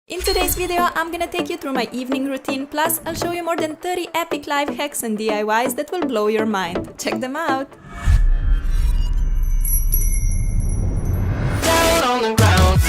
In today's video, I'm gonna take you through my evening routine, plus I'll show you more than 30 epic life hacks and DIYs that will blow your mind. Check them out! Down on the ground.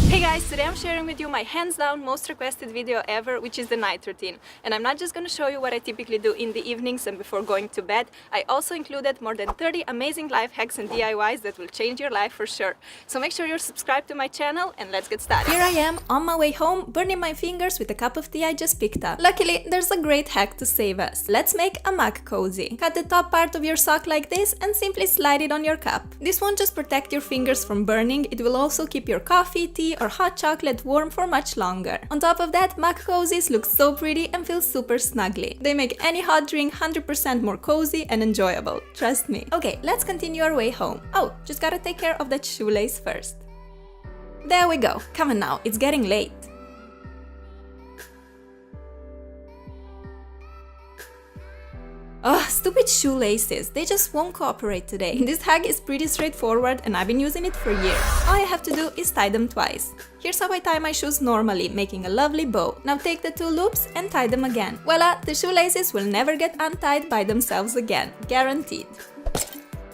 Hey guys, today I'm sharing with you my hands down most requested video ever, which is the night routine. And I'm not just gonna show you what I typically do in the evenings and before going to bed. I also included more than 30 amazing life hacks and DIYs that will change your life for sure. So make sure you're subscribed to my channel and let's get started. Here I am on my way home, burning my fingers with a cup of tea I just picked up. Luckily, there's a great hack to save us. Let's make a mug cozy. Cut the top part of your sock like this and simply slide it on your cup. This won't just protect your fingers from burning, it will also keep your coffee, tea or hot chocolate warm for much longer. On top of that, mug cozies look so pretty and feel super snuggly. They make any hot drink 100% more cozy and enjoyable, trust me. Okay, let's continue our way home. Oh, just gotta take care of that shoelace first. There we go. Come on now, it's getting late. Ugh, stupid shoelaces, they just won't cooperate today. This hack is pretty straightforward and I've been using it for years. All I have to do is tie them twice. Here's how I tie my shoes normally, making a lovely bow. Now take the two loops and tie them again. Voila, the shoelaces will never get untied by themselves again, guaranteed.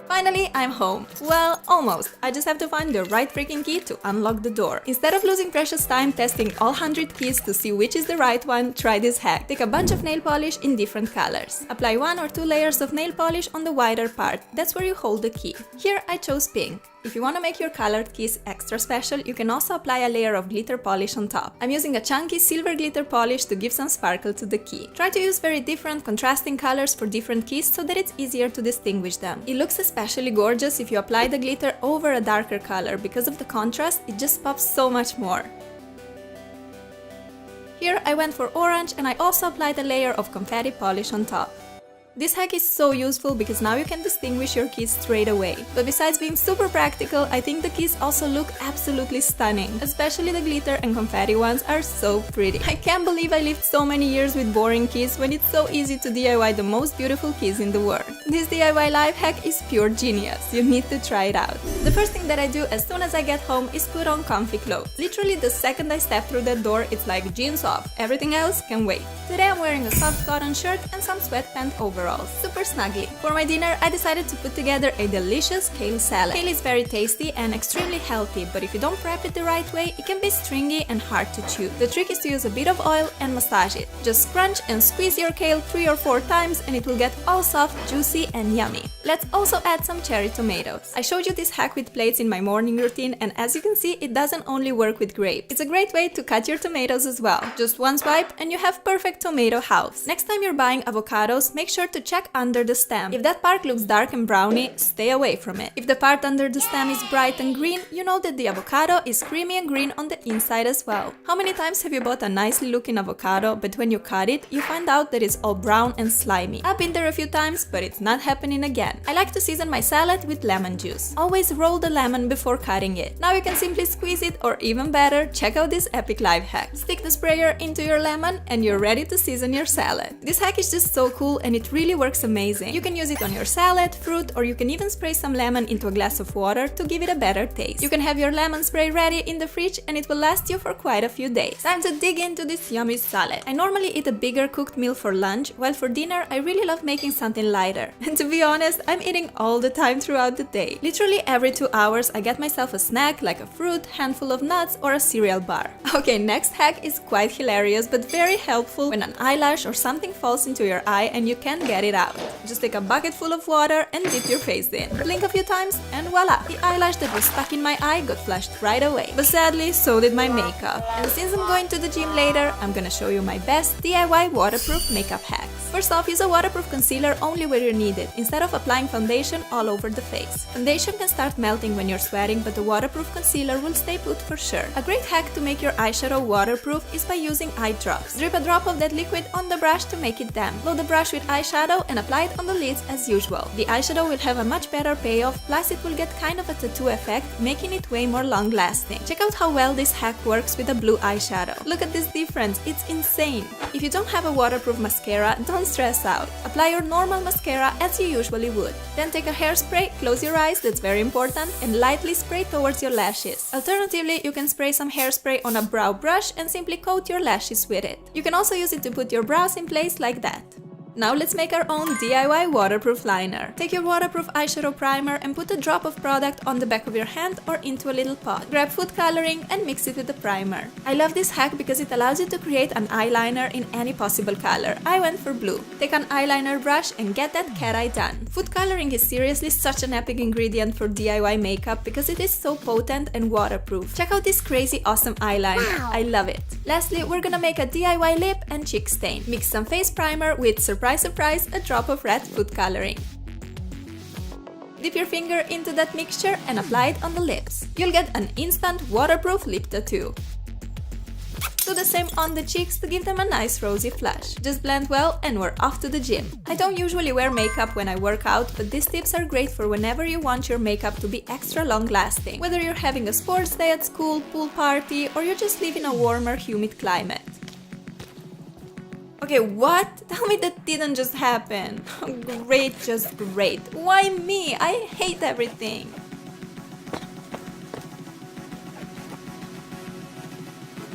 Finally, I'm home. Well, almost. I just have to find the right freaking key to unlock the door. Instead of losing precious time testing all 100 keys to see which is the right one, try this hack. Take a bunch of nail polish in different colors. Apply 1 or 2 layers of nail polish on the wider part. That's where you hold the key. Here I chose pink. If you want to make your colored keys extra special, you can also apply a layer of glitter polish on top. I'm using a chunky silver glitter polish to give some sparkle to the key. Try to use very different contrasting colors for different keys so that it's easier to distinguish them. It looks especially gorgeous if you apply the glitter over a darker color. Because of the contrast, it just pops so much more. Here I went for orange and I also applied a layer of confetti polish on top. This hack is so useful because now you can distinguish your keys straight away. But besides being super practical, I think the keys also look absolutely stunning. Especially the glitter and confetti ones are so pretty. I can't believe I lived so many years with boring keys when it's so easy to DIY the most beautiful keys in the world. This DIY life hack is pure genius. You need to try it out. The first thing that I do as soon as I get home is put on comfy clothes. Literally the second I step through that door, it's like jeans off. Everything else can wait. Today I'm wearing a soft cotton shirt and some sweatpants overalls. Super snuggly. For my dinner, I decided to put together a delicious kale salad. Kale is very tasty and extremely healthy, but if you don't prep it the right way, it can be stringy and hard to chew. The trick is to use a bit of oil and massage it. Just crunch and squeeze your kale 3 or 4 times and it will get all soft, juicy and yummy. Let's also add some cherry tomatoes. I showed you this hack with plates in my morning routine and as you can see, it doesn't only work with grapes. It's a great way to cut your tomatoes as well. Just one swipe and you have perfect tomato house. Next time you're buying avocados, make sure to check under the stem. If that part looks dark and browny, stay away from it. If the part under the stem is bright and green, you know that the avocado is creamy and green on the inside as well. How many times have you bought a nicely looking avocado, but when you cut it, you find out that it's all brown and slimy? I've been there a few times, but it's not happening again. I like to season my salad with lemon juice. Always roll the lemon before cutting it. Now you can simply squeeze it, or even better, check out this epic life hack. Stick the sprayer into your lemon and you're ready to season your salad. This hack is just so cool and it really works amazing. You can use it on your salad, fruit, or you can even spray some lemon into a glass of water to give it a better taste. You can have your lemon spray ready in the fridge and it will last you for quite a few days. Time to dig into this yummy salad. I normally eat a bigger cooked meal for lunch, while for dinner I really love making something lighter. And to be honest, I'm eating all the time throughout the day. Literally every 2 hours I get myself a snack like a fruit, handful of nuts, or a cereal bar. Okay, next hack is quite hilarious but very helpful when an eyelash or something falls into your eye and you can't get it out. Just take a bucket full of water and dip your face in. Blink a few times and voila! The eyelash that was stuck in my eye got flushed right away. But sadly, so did my makeup. And since I'm going to the gym later, I'm gonna show you my best DIY waterproof makeup hacks. First off, use a waterproof concealer only where you need it, instead of applying foundation all over the face. Foundation can start melting when you're sweating, but the waterproof concealer will stay put for sure. A great hack to make your eyeshadow waterproof is by using eye drops. Drip a drop of that liquid on the brush to make it damp. Load the brush with eyeshadow eyeshadow and apply it on the lids as usual. The eyeshadow will have a much better payoff, plus it will get kind of a tattoo effect, making it way more long-lasting. Check out how well this hack works with a blue eyeshadow. Look at this difference, it's insane! If you don't have a waterproof mascara, don't stress out. Apply your normal mascara as you usually would. Then take a hairspray, close your eyes, that's very important, and lightly spray towards your lashes. Alternatively, you can spray some hairspray on a brow brush and simply coat your lashes with it. You can also use it to put your brows in place like that. Now let's make our own DIY waterproof liner. Take your waterproof eyeshadow primer and put a drop of product on the back of your hand or into a little pot. Grab food coloring and mix it with the primer. I love this hack because it allows you to create an eyeliner in any possible color. I went for blue. Take an eyeliner brush and get that cat eye done. Food coloring is seriously such an epic ingredient for DIY makeup because it is so potent and waterproof. Check out this crazy awesome eyeliner. I love it. Lastly, we're gonna make a DIY lip and cheek stain. Mix some face primer with surprise, a drop of red food coloring. Dip your finger into that mixture and apply it on the lips. You'll get an instant waterproof lip tattoo. Do the same on the cheeks to give them a nice rosy flush. Just blend well and we're off to the gym. I don't usually wear makeup when I work out, but these tips are great for whenever you want your makeup to be extra long lasting. Whether you're having a sports day at school, pool party, or you just live in a warmer, humid climate. Okay, what? Tell me that didn't just happen. Great, just great. Why me? I hate everything.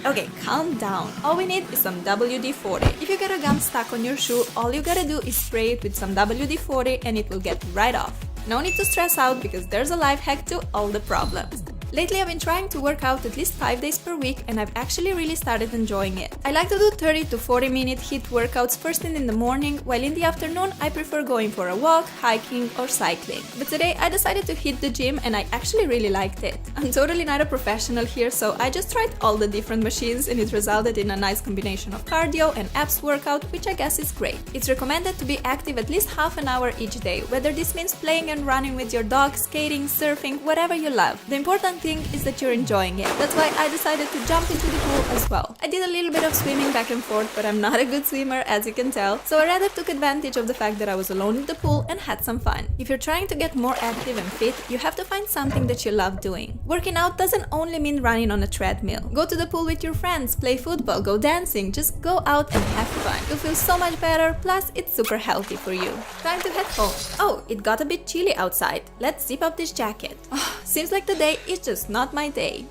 Okay, calm down. All we need is some WD-40. If you get a gum stuck on your shoe, all you gotta do is spray it with some WD-40 and it will get right off. No need to stress out because there's a life hack to all the problems. Lately I've been trying to work out at least 5 days per week and I've actually really started enjoying it. I like to do 30 to 40 minute HIIT workouts first thing in the morning, while in the afternoon I prefer going for a walk, hiking or cycling. But today I decided to hit the gym and I actually really liked it. I'm totally not a professional here, so I just tried all the different machines and it resulted in a nice combination of cardio and abs workout, which I guess is great. It's recommended to be active at least half an hour each day, whether this means playing and running with your dog, skating, surfing, whatever you love. The important thing is that you're enjoying it. That's why I decided to jump into the pool as well. I did a little bit of swimming back and forth, but I'm not a good swimmer as you can tell, so I rather took advantage of the fact that I was alone in the pool and had some fun. If you're trying to get more active and fit, you have to find something that you love doing. Working out doesn't only mean running on a treadmill. Go to the pool with your friends, play football, go dancing, just go out and have fun. You'll feel so much better, plus it's super healthy for you. Time to head home. Oh, it got a bit chilly outside. Let's zip up this jacket. Seems like the day is just not my day.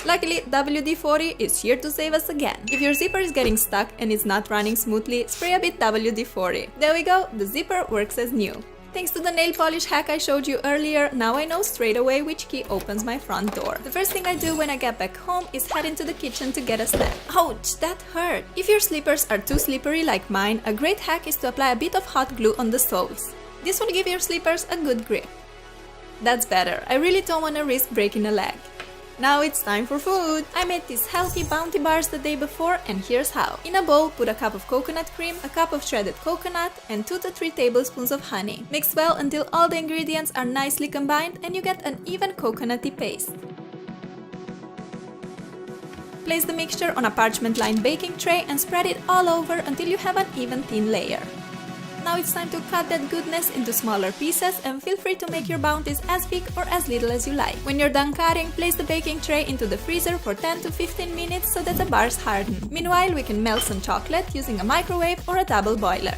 Luckily, WD-40 is here to save us again. If your zipper is getting stuck and it's not running smoothly, spray a bit WD-40. There we go, the zipper works as new. Thanks to the nail polish hack I showed you earlier, now I know straight away which key opens my front door. The first thing I do when I get back home is head into the kitchen to get a snack. Ouch, that hurt! If your slippers are too slippery like mine, a great hack is to apply a bit of hot glue on the soles. This will give your slippers a good grip. That's better, I really don't want to risk breaking a leg. Now it's time for food! I made these healthy Bounty bars the day before and here's how. In a bowl, put a cup of coconut cream, a cup of shredded coconut, and 2 to 3 tablespoons of honey. Mix well until all the ingredients are nicely combined and you get an even coconutty paste. Place the mixture on a parchment-lined baking tray and spread it all over until you have an even thin layer. Now it's time to cut that goodness into smaller pieces and feel free to make your bounties as big or as little as you like. When you're done cutting, place the baking tray into the freezer for 10 to 15 minutes so that the bars harden. Meanwhile, we can melt some chocolate using a microwave or a double boiler.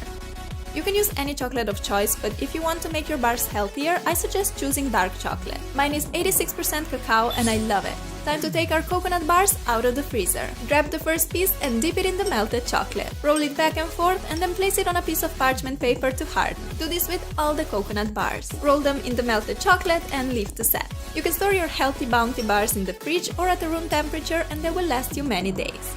You can use any chocolate of choice, but if you want to make your bars healthier, I suggest choosing dark chocolate. Mine is 86% cacao and I love it. Time to take our coconut bars out of the freezer. Grab the first piece and dip it in the melted chocolate. Roll it back and forth and then place it on a piece of parchment paper to harden. Do this with all the coconut bars. Roll them in the melted chocolate and leave to set. You can store your healthy Bounty bars in the fridge or at the room temperature and they will last you many days.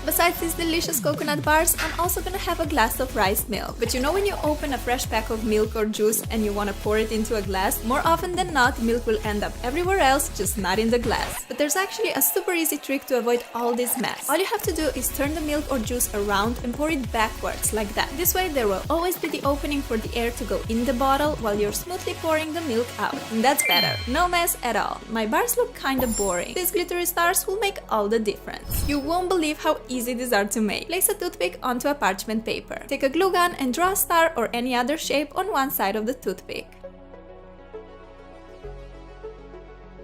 Besides these delicious coconut bars, I'm also gonna have a glass of rice milk. But you know when you open a fresh pack of milk or juice and you wanna pour it into a glass, more often than not, milk will end up everywhere else, just not in the glass. But there's actually a super easy trick to avoid all this mess. All you have to do is turn the milk or juice around and pour it backwards, like that. This way there will always be the opening for the air to go in the bottle while you're smoothly pouring the milk out. And that's better. No mess at all. My bars look kinda boring. These glittery stars will make all the difference. You won't believe how easy these are to make. Place a toothpick onto a parchment paper. Take a glue gun and draw a star or any other shape on one side of the toothpick.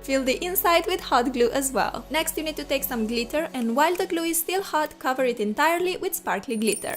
Fill the inside with hot glue as well. Next you need to take some glitter, and while the glue is still hot, cover it entirely with sparkly glitter.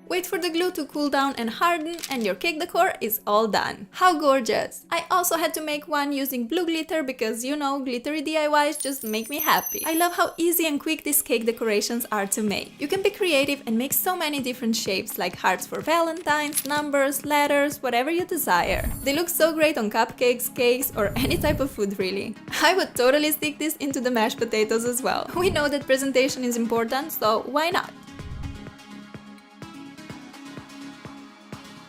Wait for the glue to cool down and harden, and your cake decor is all done. How gorgeous! I also had to make one using blue glitter because, you know, glittery DIYs just make me happy. I love how easy and quick these cake decorations are to make. You can be creative and make so many different shapes, like hearts for Valentine's, numbers, letters, whatever you desire. They look so great on cupcakes, cakes, or any type of food really. I would totally stick this into the mashed potatoes as well. We know that presentation is important, so why not?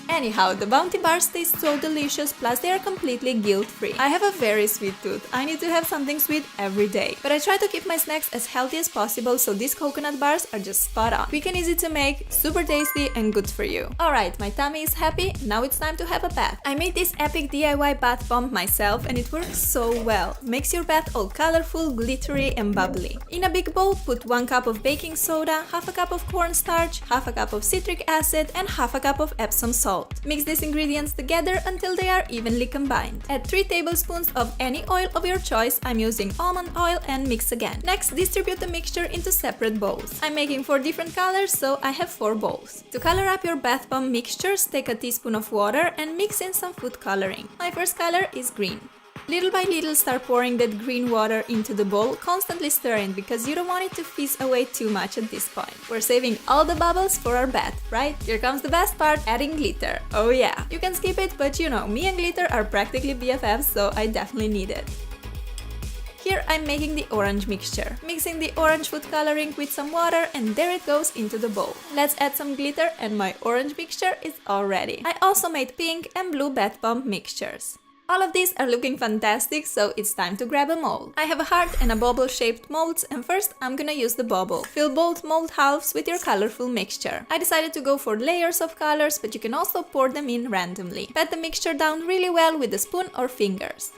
Anyhow, the Bounty bars taste so delicious, plus they are completely guilt-free. I have a very sweet tooth. I need to have something sweet every day. But I try to keep my snacks as healthy as possible, so these coconut bars are just spot on. Quick and easy to make, super tasty and good for you. Alright, my tummy is happy, now it's time to have a bath. I made this epic DIY bath bomb myself and it works so well. Makes your bath all colorful, glittery and bubbly. In a big bowl, put 1 cup of baking soda, half a cup of cornstarch, half a cup of citric acid and half a cup of Epsom salt. Mix these ingredients together until they are evenly combined. Add 3 tablespoons of any oil of your choice. I'm using almond oil, and mix again. Next, distribute the mixture into separate bowls. I'm making 4 different colors, so I have 4 bowls. To color up your bath bomb mixtures, take a teaspoon of water and mix in some food coloring. My first color is green. Little by little start pouring that green water into the bowl, constantly stirring because you don't want it to fizz away too much at this point. We're saving all the bubbles for our bath, right? Here comes the best part, adding glitter. Oh yeah, you can skip it, but you know, me and glitter are practically BFFs, so I definitely need it. Here I'm making the orange mixture. Mixing the orange food coloring with some water, and there it goes into the bowl. Let's add some glitter and my orange mixture is all ready. I also made pink and blue bath bomb mixtures. All of these are looking fantastic, so it's time to grab a mold. I have a heart and a bubble shaped molds, and first I'm gonna use the bubble. Fill both mold halves with your colorful mixture. I decided to go for layers of colors, but you can also pour them in randomly. Pat the mixture down really well with a spoon or fingers.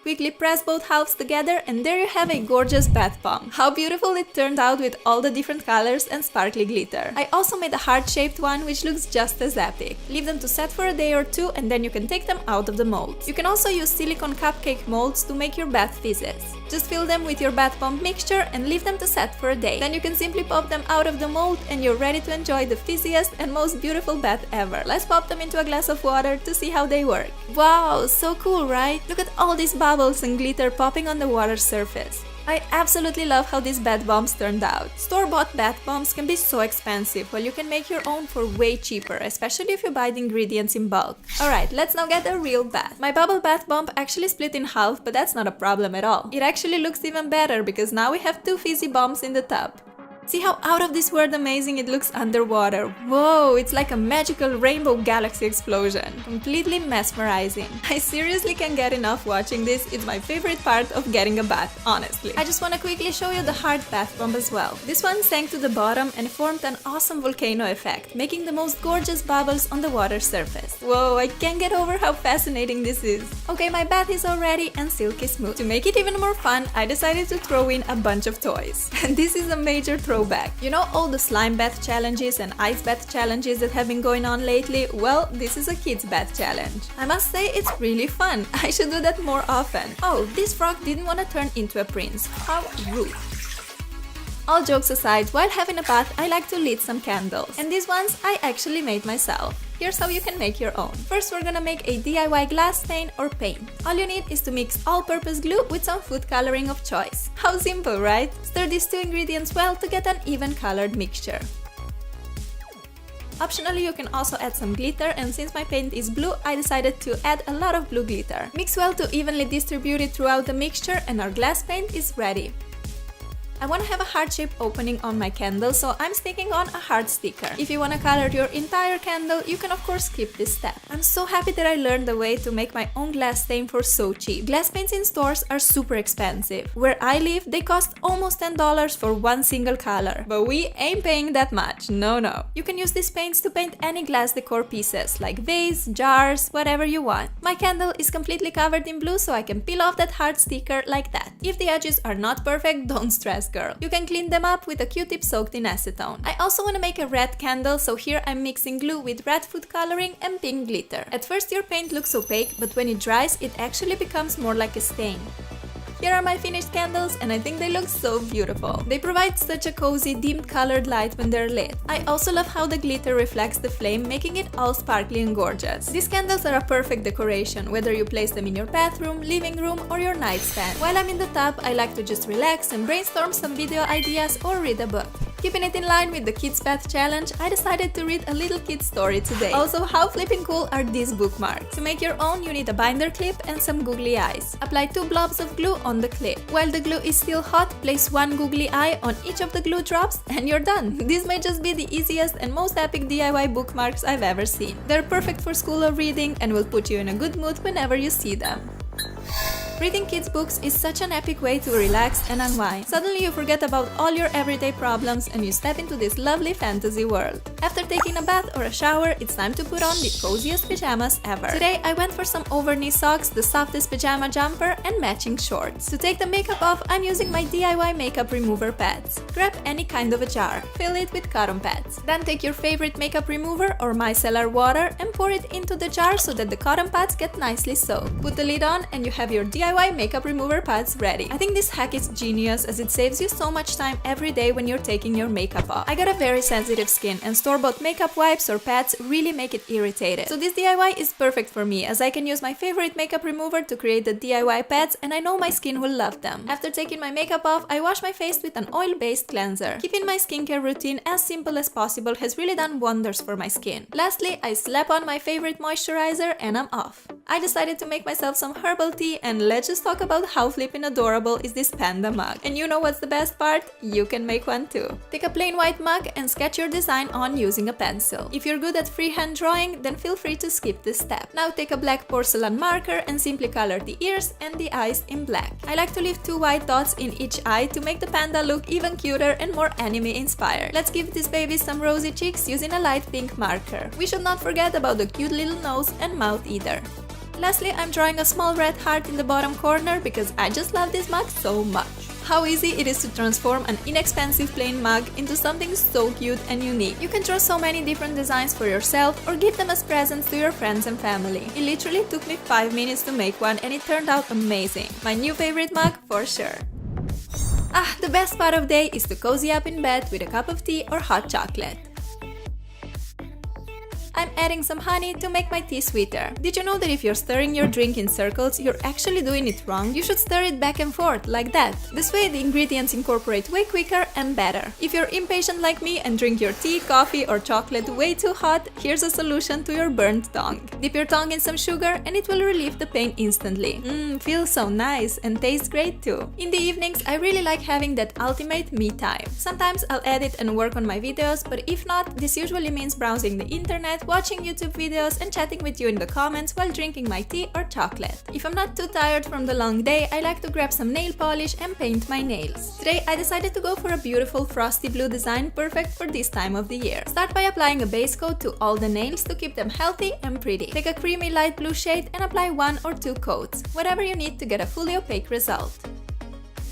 Quickly press both halves together, and there you have a gorgeous bath bomb. How beautiful it turned out with all the different colors and sparkly glitter. I also made a heart-shaped one which looks just as epic. Leave them to set for a day or 2, and then you can take them out of the molds. You can also use silicone cupcake molds to make your bath fizzes. Just fill them with your bath bomb mixture and leave them to set for a day. Then you can simply pop them out of the mold and you're ready to enjoy the fizziest and most beautiful bath ever. Let's pop them into a glass of water to see how they work. Wow, so cool, right? Look at all these bubbles and glitter popping on the water surface. I absolutely love how these bath bombs turned out. Store-bought bath bombs can be so expensive, while you can make your own for way cheaper, especially if you buy the ingredients in bulk. Alright, let's now get a real bath. My bubble bath bomb actually split in half, but that's not a problem at all. It actually looks even better because now we have 2 fizzy bombs in the tub. See how out of this world amazing it looks underwater. Whoa, it's like a magical rainbow galaxy explosion. Completely mesmerizing. I seriously can't get enough watching this. It's my favorite part of getting a bath, honestly. I just want to quickly show you the hard bath bomb as well. This one sank to the bottom and formed an awesome volcano effect, making the most gorgeous bubbles on the water surface. Whoa, I can't get over how fascinating this is. Okay, my bath is all ready and silky smooth. To make it even more fun, I decided to throw in a bunch of toys. And this is a major throwback. You know all the slime bath challenges and ice bath challenges that have been going on lately? Well, this is a kids bath challenge. I must say it's really fun. I should do that more often. Oh, this frog didn't want to turn into a prince. How rude. All jokes aside, while having a bath, I like to lit some candles. And these ones I actually made myself. Here's how you can make your own. First, we're gonna make a DIY glass stain or paint. All you need is to mix all-purpose glue with some food coloring of choice. How simple, right? Stir these 2 ingredients well to get an even colored mixture. Optionally, you can also add some glitter, and since my paint is blue, I decided to add a lot of blue glitter. Mix well to evenly distribute it throughout the mixture, and our glass paint is ready. I want to have a heart-shaped opening on my candle, so I'm sticking on a heart sticker. If you want to color your entire candle, you can of course skip this step. I'm so happy that I learned the way to make my own glass stain for so cheap. Glass paints in stores are super expensive. Where I live, they cost almost $10 for one single color. But we ain't paying that much, no. You can use these paints to paint any glass decor pieces, like vase, jars, whatever you want. My candle is completely covered in blue, so I can peel off that heart sticker like that. If the edges are not perfect, don't stress. girl. You can clean them up with a Q-tip soaked in acetone. I also want to make a red candle, so here I'm mixing glue with red food coloring and pink glitter. At first your paint looks opaque, but when it dries it actually becomes more like a stain. Here are my finished candles and I think they look so beautiful. They provide such a cozy, dimmed colored light when they're lit. I also love how the glitter reflects the flame, making it all sparkly and gorgeous. These candles are a perfect decoration, whether you place them in your bathroom, living room or your nightstand. While I'm in the tub, I like to just relax and brainstorm some video ideas or read a book. Keeping it in line with the Kids Bath Challenge, I decided to read a little kid story today. Also, how flipping cool are these bookmarks? To make your own, you need a binder clip and some googly eyes. Apply 2 blobs of glue on the clip. While the glue is still hot, place 1 googly eye on each of the glue drops and you're done. These may just be the easiest and most epic DIY bookmarks I've ever seen. They're perfect for school or reading and will put you in a good mood whenever you see them. Reading kids' books is such an epic way to relax and unwind. Suddenly you forget about all your everyday problems and you step into this lovely fantasy world. After taking a bath or a shower, it's time to put on the coziest pajamas ever. Today I went for some over-knee socks, the softest pajama jumper and matching shorts. To take the makeup off, I'm using my DIY makeup remover pads. Grab any kind of a jar, fill it with cotton pads. Then take your favorite makeup remover or micellar water and pour it into the jar so that the cotton pads get nicely soaked. Put the lid on and you have your DIY makeup remover pads ready. I think this hack is genius as it saves you so much time every day when you're taking your makeup off. I got a very sensitive skin and store-bought makeup wipes or pads really make it irritated. So this DIY is perfect for me as I can use my favorite makeup remover to create the DIY pads and I know my skin will love them. After taking my makeup off, I wash my face with an oil-based cleanser. Keeping my skincare routine as simple as possible has really done wonders for my skin. Lastly, I slap on my favorite moisturizer and I'm off. I decided to make myself some herbal tea and let's just talk about how flippin' adorable is this panda mug. And you know what's the best part? You can make one too. Take a plain white mug and sketch your design on using a pencil. If you're good at freehand drawing, then feel free to skip this step. Now take a black porcelain marker and simply color the ears and the eyes in black. I like to leave 2 white dots in each eye to make the panda look even cuter and more anime inspired. Let's give this baby some rosy cheeks using a light pink marker. We should not forget about the cute little nose and mouth either. Lastly, I'm drawing a small red heart in the bottom corner because I just love this mug so much. How easy it is to transform an inexpensive plain mug into something so cute and unique. You can draw so many different designs for yourself or give them as presents to your friends and family. It literally took me 5 minutes to make one and it turned out amazing. My new favorite mug for sure. The best part of the day is to cozy up in bed with a cup of tea or hot chocolate. I'm adding some honey to make my tea sweeter. Did you know that if you're stirring your drink in circles, you're actually doing it wrong? You should stir it back and forth, like that. This way the ingredients incorporate way quicker and better. If you're impatient like me and drink your tea, coffee or chocolate way too hot, here's a solution to your burnt tongue. Dip your tongue in some sugar and it will relieve the pain instantly. Feels so nice and tastes great too. In the evenings, I really like having that ultimate me time. Sometimes I'll edit and work on my videos, but if not, this usually means browsing the internet, watching YouTube videos and chatting with you in the comments while drinking my tea or chocolate. If I'm not too tired from the long day, I like to grab some nail polish and paint my nails. Today I decided to go for a beautiful frosty blue design perfect for this time of the year. Start by applying a base coat to all the nails to keep them healthy and pretty. Take a creamy light blue shade and apply 1 or 2 coats, whatever you need to get a fully opaque result.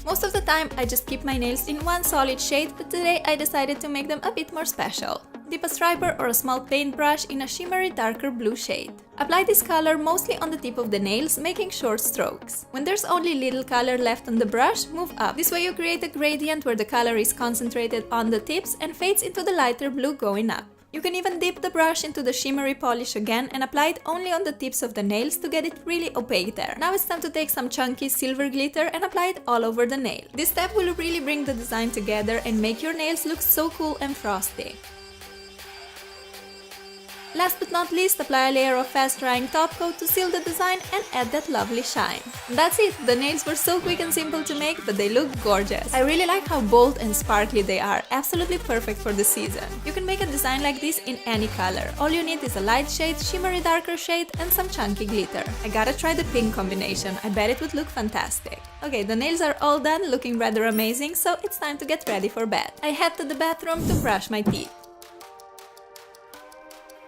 Most of the time I just keep my nails in one solid shade, but today I decided to make them a bit more special. Dip a striper or a small paintbrush in a shimmery darker blue shade. Apply this color mostly on the tip of the nails, making short strokes. When there's only little color left on the brush, move up. This way you create a gradient where the color is concentrated on the tips and fades into the lighter blue going up. You can even dip the brush into the shimmery polish again and apply it only on the tips of the nails to get it really opaque there. Now it's time to take some chunky silver glitter and apply it all over the nail. This step will really bring the design together and make your nails look so cool and frosty. Last but not least, apply a layer of fast-drying top coat to seal the design and add that lovely shine. And that's it! The nails were so quick and simple to make, but they look gorgeous. I really like how bold and sparkly they are, absolutely perfect for the season. You can make a design like this in any color. All you need is a light shade, shimmery darker shade and some chunky glitter. I gotta try the pink combination, I bet it would look fantastic. Okay, the nails are all done, looking rather amazing, so it's time to get ready for bed. I head to the bathroom to brush my teeth.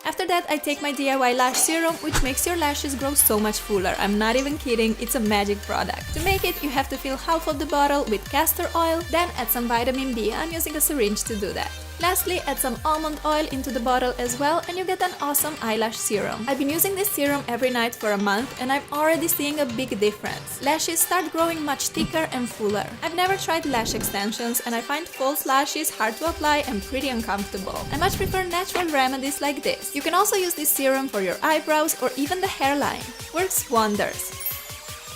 After that, I take my DIY lash serum, which makes your lashes grow so much fuller. I'm not even kidding, it's a magic product. To make it, you have to fill half of the bottle with castor oil, then add some vitamin B. I'm using a syringe to do that. Lastly, add some almond oil into the bottle as well and you get an awesome eyelash serum. I've been using this serum every night for a month and I'm already seeing a big difference. Lashes start growing much thicker and fuller. I've never tried lash extensions and I find false lashes hard to apply and pretty uncomfortable. I much prefer natural remedies like this. You can also use this serum for your eyebrows or even the hairline. Works wonders.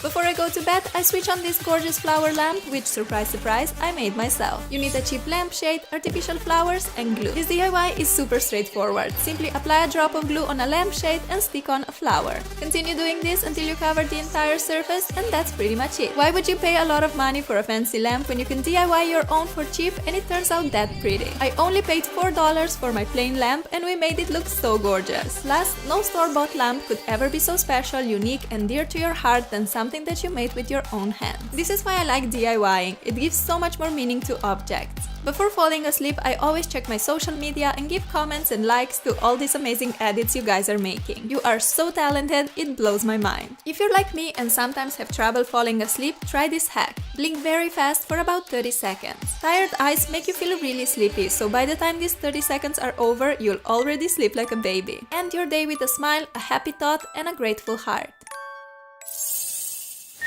Before I go to bed, I switch on this gorgeous flower lamp, which, surprise surprise, I made myself. You need a cheap lampshade, artificial flowers and glue. This DIY is super straightforward. Simply apply a drop of glue on a lampshade and stick on a flower. Continue doing this until you cover the entire surface and that's pretty much it. Why would you pay a lot of money for a fancy lamp when you can DIY your own for cheap and it turns out that pretty? I only paid $4 for my plain lamp and we made it look so gorgeous. Plus, no store-bought lamp could ever be so special, unique and dear to your heart than something that you made with your own hands. This is why I like DIYing. It gives so much more meaning to objects. Before falling asleep, I always check my social media and give comments and likes to all these amazing edits you guys are making. You are so talented, it blows my mind. If you're like me and sometimes have trouble falling asleep, try this hack. Blink very fast for about 30 seconds. Tired eyes make you feel really sleepy, so by the time these 30 seconds are over, you'll already sleep like a baby. End your day with a smile, a happy thought and a grateful heart.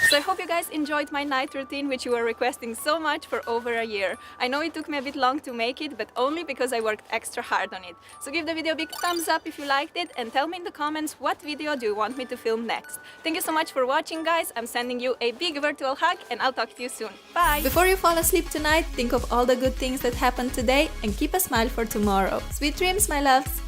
So I hope you guys enjoyed my night routine, which you were requesting so much for over a year. I know it took me a bit long to make it, but only because I worked extra hard on it. So give the video a big thumbs up if you liked it and tell me in the comments what video do you want me to film next. Thank you so much for watching, guys. I'm sending you a big virtual hug and I'll talk to you soon. Bye! Before you fall asleep tonight, think of all the good things that happened today and keep a smile for tomorrow. Sweet dreams, my loves!